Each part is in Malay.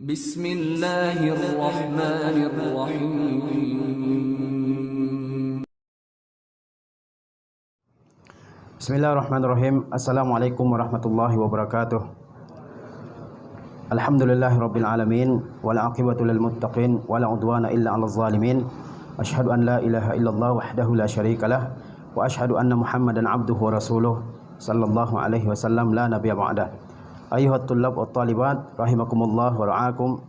Bismillahirrahmanirrahim. Bismillahirrahmanirrahim. Assalamualaikum warahmatullahi wabarakatuh. Alhamdulillahirabbil alamin wal aqibatu lil muttaqin wala udwana illa 'alal zalimin. Asyhadu an la ilaha illallah wahdahu la syarikalah wa asyhadu anna Muhammadan abduhu wa rasuluh sallallahu alaihi wasallam la nabiyya ba'dah. Ayyuhat tullab wa talibat rahimakumullah wa ra'akum.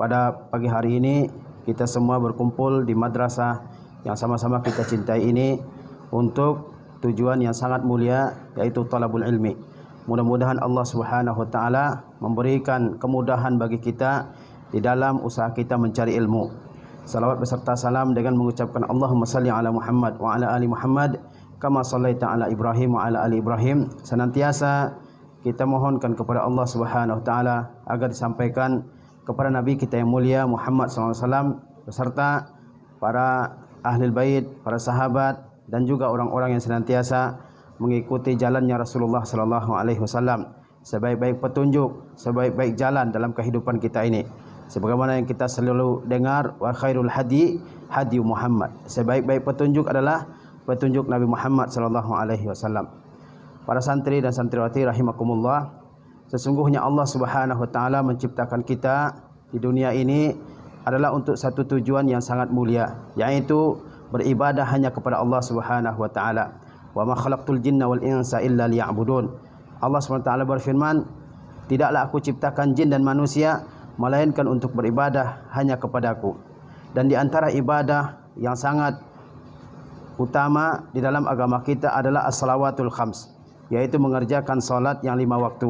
Pada pagi hari ini kita semua berkumpul di madrasah yang sama-sama kita cintai ini untuk tujuan yang sangat mulia, yaitu talabul ilmi. Mudah-mudahan Allah Subhanahu wa taala memberikan kemudahan bagi kita di dalam usaha kita mencari ilmu. Salawat beserta salam dengan mengucapkan Allahumma salli ala Muhammad wa ala ali Muhammad kama sallaita ala Ibrahim wa ala ali Ibrahim. Senantiasa kita mohonkan kepada Allah Subhanahu wa taala agar disampaikan kepada Nabi kita yang mulia Muhammad SAW beserta para ahli bait, para sahabat dan juga orang-orang yang senantiasa mengikuti jalannya Rasulullah sallallahu alaihi wasallam sebaik-baik petunjuk, sebaik-baik jalan dalam kehidupan kita ini. Sebagaimana yang kita selalu dengar, wa khairul hadi hadi Muhammad. Sebaik-baik petunjuk adalah petunjuk Nabi Muhammad sallallahu alaihi wasallam. Para santri dan santriwati rahimakumullah, sesungguhnya Allah Subhanahu wa taala menciptakan kita di dunia ini adalah untuk satu tujuan yang sangat mulia, yaitu beribadah hanya kepada Allah Subhanahu wa taala. Wa ma khalaqtul jinna wal insa illa liya'budun. Allah Subhanahu wa taala berfirman, tidaklah aku ciptakan jin dan manusia melainkan untuk beribadah hanya kepadaku. Dan di antara ibadah yang sangat utama di dalam agama kita adalah as-salawatul khams, yaitu mengerjakan salat yang 5 waktu.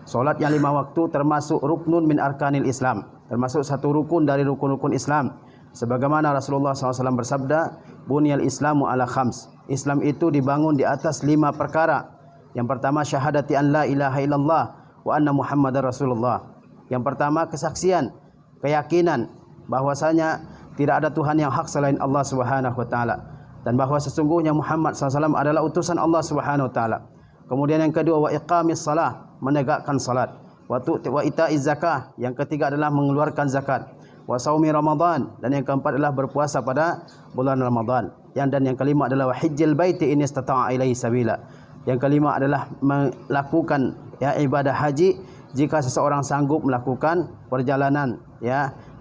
Salat yang 5 waktu termasuk ruknun min arkanil Islam, termasuk satu rukun dari rukun-rukun Islam. Sebagaimana Rasulullah SAW bersabda, bunyal Islamu ala khams. Islam itu dibangun di atas 5 perkara. Yang pertama, syahadati an la ilaha illallah wa anna Muhammadar Rasulullah. Yang pertama, kesaksian, keyakinan bahwasanya tidak ada Tuhan yang hak selain Allah Subhanahu wa taala, dan bahwa sesungguhnya Muhammad SAW adalah utusan Allah Subhanahu wa taala. Kemudian yang kedua, wa iqamis salah, menegakkan salat. Wa ita'iz zakah, yang ketiga adalah mengeluarkan zakat. Wa saumi Ramadan, dan yang keempat adalah berpuasa pada bulan Ramadan. Dan yang kelima adalah wa hajjil baiti in istata'a ilaihi sabila. Yang kelima adalah melakukan ibadah haji jika seseorang sanggup melakukan perjalanan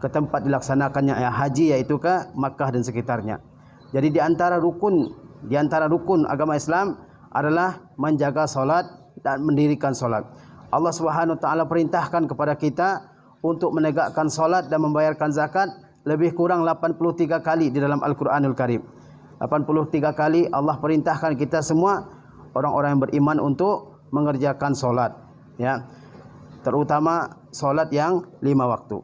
ke tempat dilaksanakannya haji, yaitu ke Makkah dan sekitarnya. Jadi di antara rukun agama Islam adalah menjaga salat dan mendirikan salat. Allah Subhanahu wa taala perintahkan kepada kita untuk menegakkan salat dan membayarkan zakat lebih kurang 83 kali di dalam Al-Qur'anul Karim. 83 kali Allah perintahkan kita semua orang-orang yang beriman untuk mengerjakan salat, terutama salat yang 5 waktu.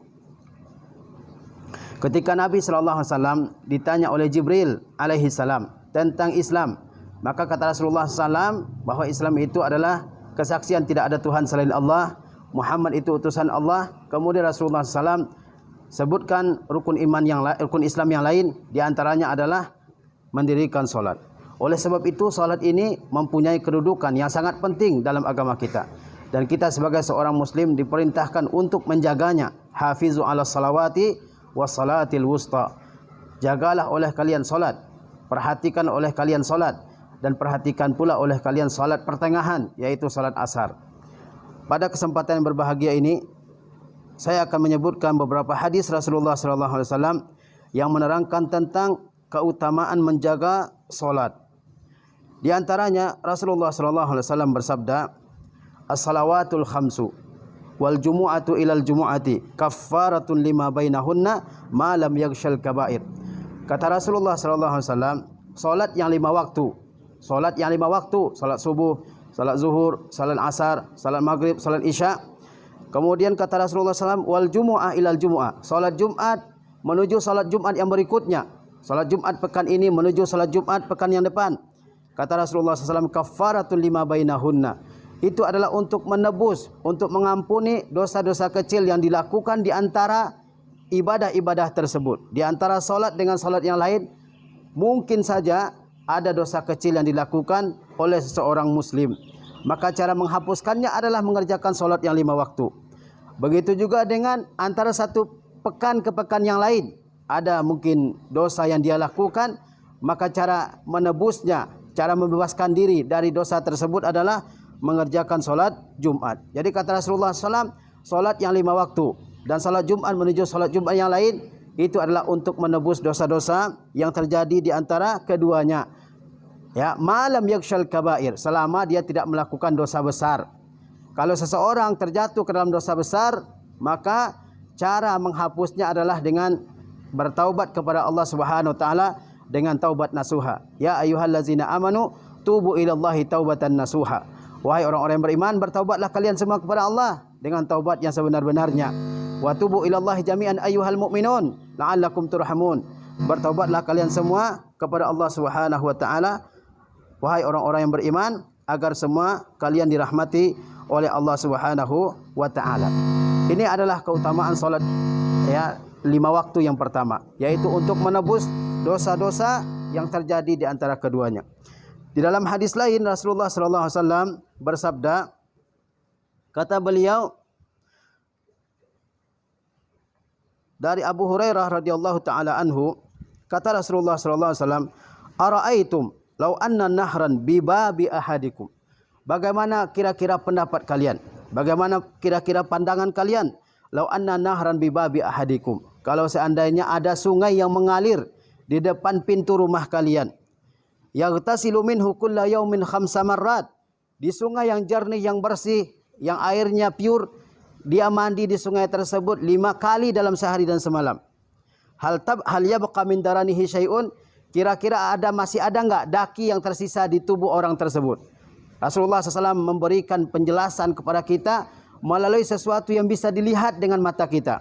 Ketika Nabi sallallahu alaihi wasallam ditanya oleh Jibril alaihi salam tentang Islam, maka kata Rasulullah SAW bahwa Islam itu adalah kesaksian tidak ada Tuhan selain Allah, Muhammad itu utusan Allah. Kemudian Rasulullah SAW sebutkan rukun Islam yang lain, di antaranya adalah mendirikan salat. Oleh sebab itu salat ini mempunyai kedudukan yang sangat penting dalam agama kita, dan kita sebagai seorang muslim diperintahkan untuk menjaganya. Hafizu ala salawati was salatil wusta. Jagalah oleh kalian salat, perhatikan oleh kalian salat, dan perhatikan pula oleh kalian salat pertengahan, yaitu salat asar. Pada kesempatan yang berbahagia ini, saya akan menyebutkan beberapa hadis Rasulullah SAW yang menerangkan tentang keutamaan menjaga salat. Di antaranya Rasulullah SAW bersabda, as-salawatul khamsu wal jumu'atu ilal jumu'ati kaffaratun lima bainahunna ma lam yaghshal kaba'ir. Kata Rasulullah SAW, salat yang 5 waktu, salat yang 5 waktu, salat subuh, salat zuhur, salat asar, salat maghrib, salat isya. Kemudian kata Rasulullah SAW, wal jumu'ah ilal jumu'ah, salat Jumat menuju salat Jumat yang berikutnya, salat Jumat pekan ini menuju salat Jumat pekan yang depan. Kata Rasulullah SAW, kaffaratul lima bainahunna, itu adalah untuk menebus, untuk mengampuni dosa-dosa kecil yang dilakukan di antara ibadah-ibadah tersebut. Di antara salat dengan salat yang lain, mungkin saja ada dosa kecil yang dilakukan oleh seseorang muslim. Maka cara menghapuskannya adalah mengerjakan salat yang 5 waktu. Begitu juga dengan antara satu pekan ke pekan yang lain. Ada mungkin dosa yang dia lakukan, maka cara menebusnya, cara membebaskan diri dari dosa tersebut adalah mengerjakan solat Jumat. Jadi kata Rasulullah SAW, solat yang 5 waktu dan solat Jumat menuju solat Jumat yang lain, itu adalah untuk menebus dosa-dosa yang terjadi di antara keduanya. Ya, malam yakshal kabair, selama dia tidak melakukan dosa besar. Kalau seseorang terjatuh ke dalam dosa besar, maka cara menghapusnya adalah dengan bertaubat kepada Allah Subhanahu wa taala dengan taubat nasuha. Ya ayyuhallazina amanu tubu ilallahi taubatan nasuha. Wahai orang-orang yang beriman, bertaubatlah kalian semua kepada Allah dengan taubat yang sebenar-benarnya. Wa tubu ilallahi jami'an ayyuhal mu'minun la'allakum turhamun. Bertaubatlah kalian semua kepada Allah Subhanahu wa taala, wahai orang-orang yang beriman, agar semua kalian dirahmati oleh Allah Subhanahu wa taala. Ini adalah keutamaan salat ya 5 waktu yang pertama, yaitu untuk menebus dosa-dosa yang terjadi di antara keduanya. Di dalam hadis lain Rasulullah sallallahu alaihi wasallam bersabda, kata beliau dari Abu Hurairah radhiyallahu taala anhu, kata Rasulullah sallallahu alaihi wasallam, "Ara'aitum law anna nahran bi babi ahadikum." Bagaimana kira-kira pendapat kalian? Bagaimana kira-kira pandangan kalian? Lau anna nahran bi babi ahadikum. Kalau seandainya ada sungai yang mengalir di depan pintu rumah kalian. Yaghtasilu minhu kulla yaumin 5 marrat. Di sungai yang jernih, yang bersih, yang airnya pure, dia mandi di sungai tersebut 5 kali dalam sehari dan semalam. Hal yabqa min daranihi syai'un? Kira-kira masih ada enggak daki yang tersisa di tubuh orang tersebut? Rasulullah SAW memberikan penjelasan kepada kita melalui sesuatu yang bisa dilihat dengan mata kita.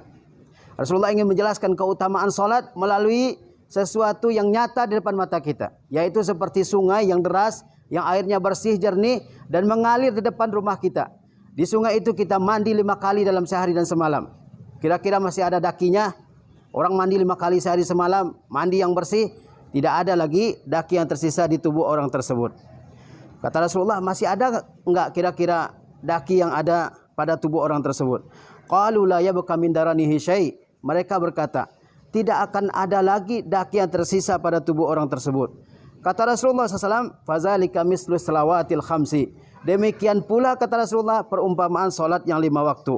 Rasulullah ingin menjelaskan keutamaan solat melalui sesuatu yang nyata di depan mata kita, yaitu seperti sungai yang deras, yang airnya bersih, jernih, dan mengalir di depan rumah kita. Di sungai itu kita mandi 5 kali dalam sehari dan semalam. Kira-kira masih ada dakinya? Orang mandi 5 kali sehari semalam, mandi yang bersih, tidak ada lagi daki yang tersisa di tubuh orang tersebut. Kata Rasulullah, masih ada enggak kira-kira daki yang ada pada tubuh orang tersebut? Qalu la yabqa min daranihi syai'. Mereka berkata, tidak akan ada lagi daki yang tersisa pada tubuh orang tersebut. Kata Rasulullah SAW, fazalika mislu salawatil khamsi. Demikian pula kata Rasulullah perumpamaan solat yang 5 waktu.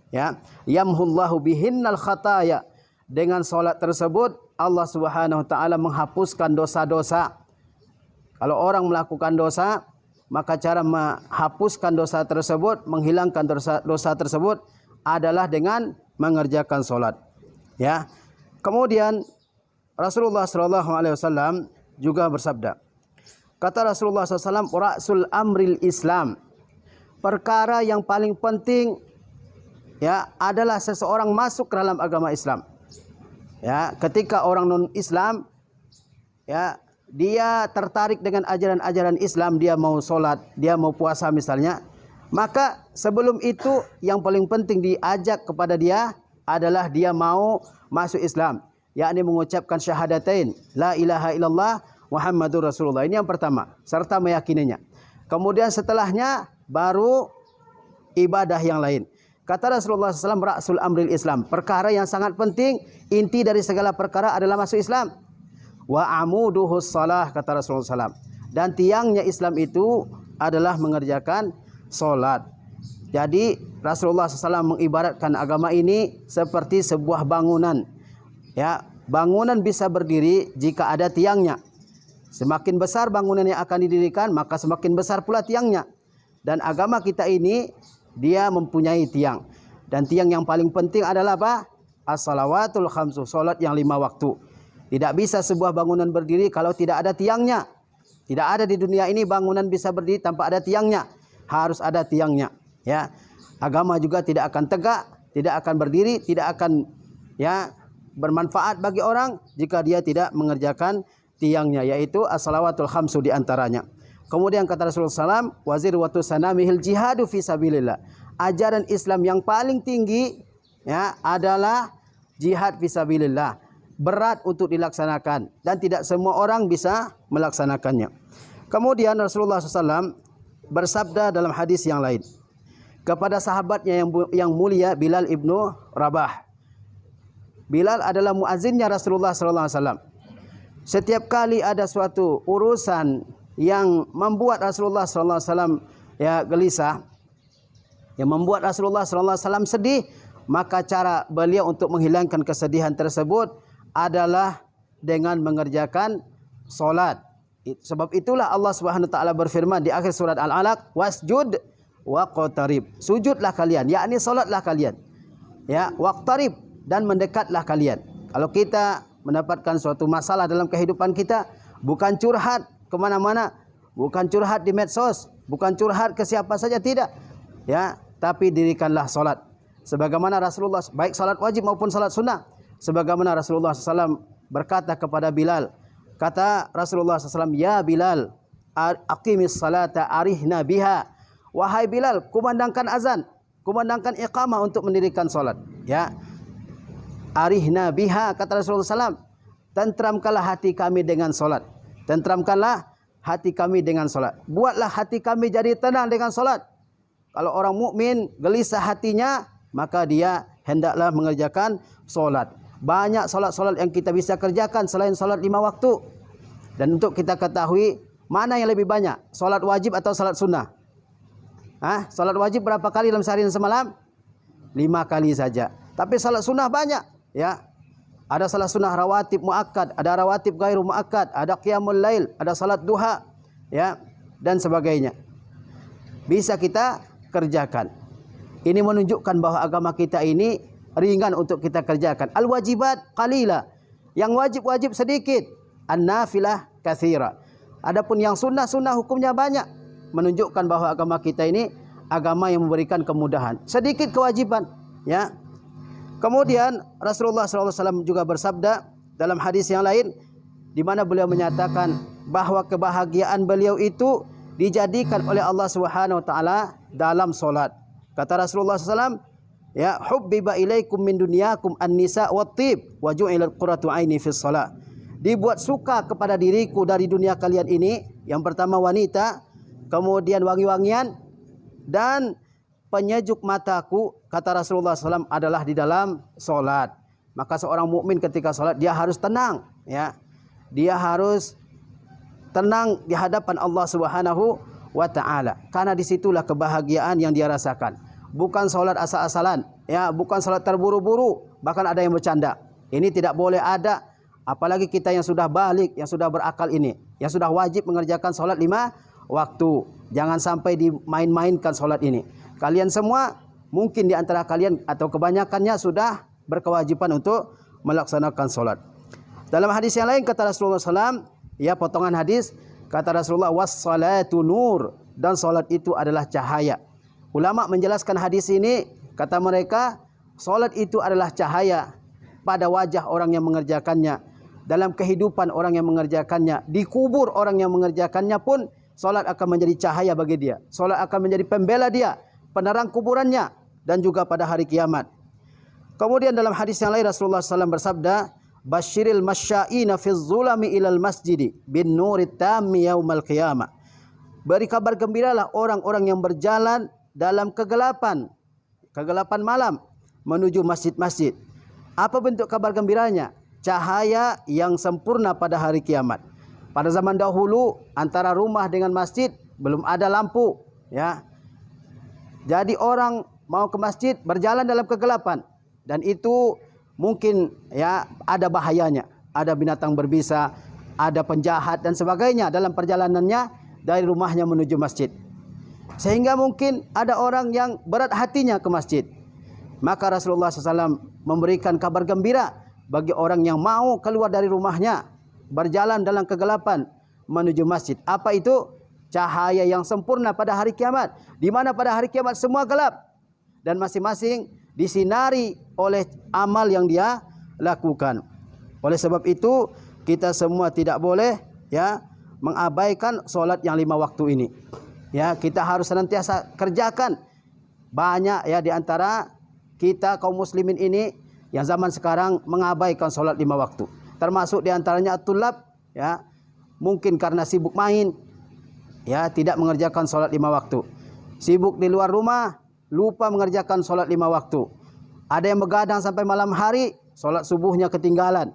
Ya, yamhullahu bihinnal khataya. Dengan solat tersebut Allah Subhanahu wa taala menghapuskan dosa-dosa. Kalau orang melakukan dosa, maka cara menghapuskan dosa tersebut, menghilangkan dosa tersebut adalah dengan mengerjakan solat. Ya. Kemudian Rasulullah SAW juga bersabda. Kata Rasulullah SAW, "Ra'sul amril Islam." Perkara yang paling penting ya adalah seseorang masuk ke dalam agama Islam. Ya, ketika orang non-Islam ya dia tertarik dengan ajaran-ajaran Islam, dia mau solat, dia mau puasa misalnya, maka sebelum itu yang paling penting diajak kepada dia adalah dia mau masuk Islam, yakni mengucapkan syahadatain, la ilaha illallah Muhammadur Rasulullah. Ini yang pertama, serta meyakininya. Kemudian setelahnya baru ibadah yang lain. Kata Rasulullah SAW, ra'sul amril Islam. Perkara yang sangat penting, inti dari segala perkara adalah masuk Islam. Wa amuduhus salah, kata Rasulullah SAW. Dan tiangnya Islam itu adalah mengerjakan solat. Jadi Rasulullah SAW mengibaratkan agama ini seperti sebuah bangunan. Ya, bangunan bisa berdiri jika ada tiangnya. Semakin besar bangunan yang akan didirikan, maka semakin besar pula tiangnya. Dan agama kita ini dia mempunyai tiang. Dan tiang yang paling penting adalah apa? As-salawatul khamsu, salat yang 5 waktu. Tidak bisa sebuah bangunan berdiri kalau tidak ada tiangnya. Tidak ada di dunia ini bangunan bisa berdiri tanpa ada tiangnya. Harus ada tiangnya. Ya, agama juga tidak akan tegak, tidak akan berdiri, tidak akan ya bermanfaat bagi orang jika dia tidak mengerjakan tiangnya, yaitu as-salawatul khamsu di antaranya. Kemudian kata Rasulullah SAW, wazir watu sanamihil jihadu fi sabilillah. Ajaran Islam yang paling tinggi ya adalah jihad fi sabilillah. Berat untuk dilaksanakan dan tidak semua orang bisa melaksanakannya. Kemudian Rasulullah SAW bersabda dalam hadis yang lain. kepada sahabatnya yang mulia Bilal ibnu Rabah. Bilal adalah muazzinnya Rasulullah sallallahu alaihi wasallam. Setiap kali ada suatu urusan yang membuat Rasulullah sallallahu alaihi wasallam gelisah, yang membuat Rasulullah sallallahu alaihi wasallam sedih, maka cara beliau untuk menghilangkan kesedihan tersebut adalah dengan mengerjakan solat. Sebab itulah Allah Subhanahu wa taala berfirman di akhir surat Al-Alaq, wasjud waqtarib. Sujudlah kalian, yakni solatlah kalian. Ya, waqtarib, dan mendekatlah kalian. Kalau kita mendapatkan suatu masalah dalam kehidupan kita, bukan curhat kemana-mana, bukan curhat di medsos, bukan curhat ke siapa saja, tidak. Ya, tapi dirikanlah solat. Sebagaimana Rasulullah, baik salat wajib maupun salat sunnah. Sebagaimana Rasulullah SAW berkata kepada Bilal, kata Rasulullah SAW, ya Bilal, aqimis salata arihna biha. Wahai Bilal, kumandangkan azan, kumandangkan iqamah untuk mendirikan solat. Ya, arihna biha, kata Rasulullah SAW, tentramkanlah hati kami dengan solat. Tentramkanlah hati kami dengan solat. Buatlah hati kami jadi tenang dengan solat. Kalau orang mukmin gelisah hatinya, maka dia hendaklah mengerjakan solat. Banyak solat-solat yang kita bisa kerjakan selain solat 5 waktu. Dan untuk kita ketahui mana yang lebih banyak, solat wajib atau solat sunnah? Solat wajib berapa kali dalam sehari dan semalam? 5 kali saja. Tapi solat sunnah banyak. Ya, ada salat sunnah rawatib muakkad, ada rawatib gairu muakkad, ada qiyamul lail, ada salat duha, ya, dan sebagainya. Bisa kita kerjakan. Ini menunjukkan bahwa agama kita ini ringan untuk kita kerjakan. Al-wajibat qalila, yang wajib-wajib sedikit, an-nafilah katsira. Adapun yang sunnah-sunnah hukumnya banyak, menunjukkan bahwa agama kita ini agama yang memberikan kemudahan. Sedikit kewajiban, ya. Kemudian Rasulullah SAW juga bersabda dalam hadis yang lain, di mana beliau menyatakan bahwa kebahagiaan beliau itu dijadikan oleh Allah Subhanahu wa taala dalam solat. Kata Rasulullah SAW, ya, hubbiba ilaikum min dunyakum an-nisa wat-tib wa ju'ilat qurratu aini fis shalah. Dibuat suka kepada diriku dari dunia kalian ini, yang pertama wanita, kemudian wangi-wangian, dan penyejuk mataku, kata Rasulullah SAW, adalah di dalam solat. Maka seorang mukmin ketika solat dia harus tenang, ya. Dia harus tenang di hadapan Allah Subhanahu wa taala. Karena disitulah kebahagiaan yang dia rasakan. Bukan solat asal-asalan, ya, bukan solat terburu-buru, bahkan ada yang bercanda. Ini tidak boleh ada, apalagi kita yang sudah balik, yang sudah berakal ini, yang sudah wajib mengerjakan solat 5 waktu. Jangan sampai dimain-mainkan solat ini. Kalian semua mungkin di antara kalian atau kebanyakannya sudah berkewajiban untuk melaksanakan solat. Dalam hadis yang lain kata Rasulullah SAW, ya, potongan hadis, kata Rasulullah, was-salatu nur, dan solat itu adalah cahaya. Ulama menjelaskan hadis ini, kata mereka, solat itu adalah cahaya pada wajah orang yang mengerjakannya, dalam kehidupan orang yang mengerjakannya, di kubur orang yang mengerjakannya pun solat akan menjadi cahaya bagi dia. Solat akan menjadi pembela dia, penerang kuburannya, dan juga pada hari kiamat. Kemudian dalam hadis yang lain Rasulullah SAW bersabda, basyiril masya'ina fiz zulami ilal masjidi bin nurit tammi yaumal qiyamah. Beri kabar gembiralah orang-orang yang berjalan dalam kegelapan malam menuju masjid-masjid. Apa bentuk kabar gembiranya? Cahaya yang sempurna pada hari kiamat. Pada zaman dahulu antara rumah dengan masjid belum ada lampu, ya. Jadi orang mau ke masjid berjalan dalam kegelapan, dan itu mungkin, ya, ada bahayanya. Ada binatang berbisa, ada penjahat dan sebagainya dalam perjalanannya dari rumahnya menuju masjid. Sehingga mungkin ada orang yang berat hatinya ke masjid. Maka Rasulullah SAW memberikan kabar gembira bagi orang yang mau keluar dari rumahnya, berjalan dalam kegelapan menuju masjid. Apa itu? Cahaya yang sempurna pada hari kiamat, di mana pada hari kiamat semua gelap dan masing-masing disinari oleh amal yang dia lakukan. Oleh sebab itu kita semua tidak boleh, ya, mengabaikan solat yang 5 waktu ini. Ya, kita harus senantiasa kerjakan. Banyak, ya, di antara kita kaum muslimin ini yang zaman sekarang mengabaikan solat 5 waktu. Termasuk di antaranya at-tullab, ya, mungkin karena sibuk main, ya, tidak mengerjakan solat 5 waktu. Sibuk di luar rumah, lupa mengerjakan solat 5 waktu. Ada yang begadang sampai malam hari, solat subuhnya ketinggalan.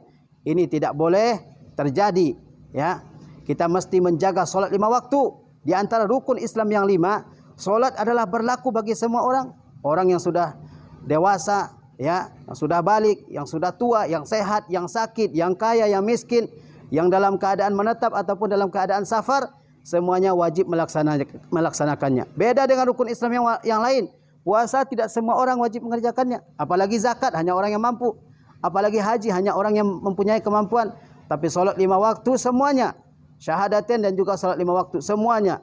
Ini tidak boleh terjadi, ya. Kita mesti menjaga solat 5 waktu. Di antara rukun Islam yang 5, solat adalah berlaku bagi semua orang. Orang yang sudah dewasa, ya, yang sudah balik, yang sudah tua, yang sehat, yang sakit, yang kaya, yang miskin, yang dalam keadaan menetap ataupun dalam keadaan safar, semuanya wajib melaksanakannya. Beda dengan rukun Islam yang lain. Puasa tidak semua orang wajib mengerjakannya. Apalagi zakat hanya orang yang mampu. Apalagi haji hanya orang yang mempunyai kemampuan. Tapi solat 5 waktu semuanya. Syahadatain dan juga solat 5 waktu semuanya.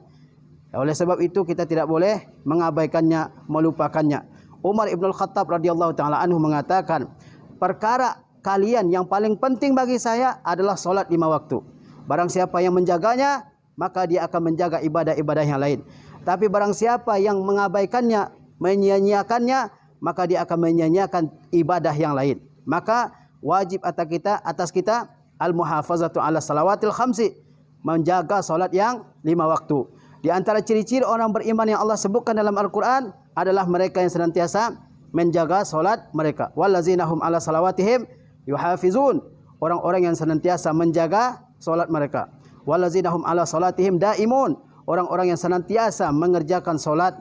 Oleh sebab itu kita tidak boleh mengabaikannya, melupakannya. Umar Ibn Khattab radhiyallahu ta'ala anhu mengatakan, perkara kalian yang paling penting bagi saya adalah solat 5 waktu. Barang siapa yang menjaganya, maka dia akan menjaga ibadah-ibadah yang lain. Tapi barang siapa yang mengabaikannya, menyia-nyiakannya, maka dia akan menyia-nyiakan ibadah yang lain. Maka wajib atas kita al-muhafazatu ala salawatil khamsi, menjaga solat yang 5 waktu. Di antara ciri-ciri orang beriman yang Allah sebutkan dalam Al-Quran adalah mereka yang senantiasa menjaga solat mereka. Wallazina hum ala salawatihim yuhafizun, orang-orang yang senantiasa menjaga solat mereka. Wallazina hum ala salatihim daimun, orang-orang yang senantiasa mengerjakan solat,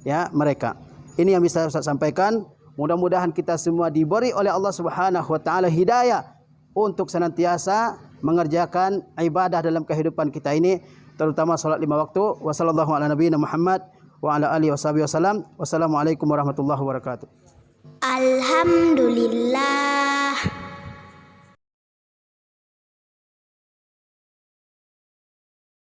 ya, mereka. Ini yang bisa saya sampaikan. Mudah-mudahan kita semua diberi oleh Allah Subhanahu wa taala hidayah untuk senantiasa mengerjakan ibadah dalam kehidupan kita ini, terutama salat 5 waktu. Wassallallahu ala nabiyina Muhammad wa ala alihi wasallam. Wassalamualaikum warahmatullahi wabarakatuh. Alhamdulillah.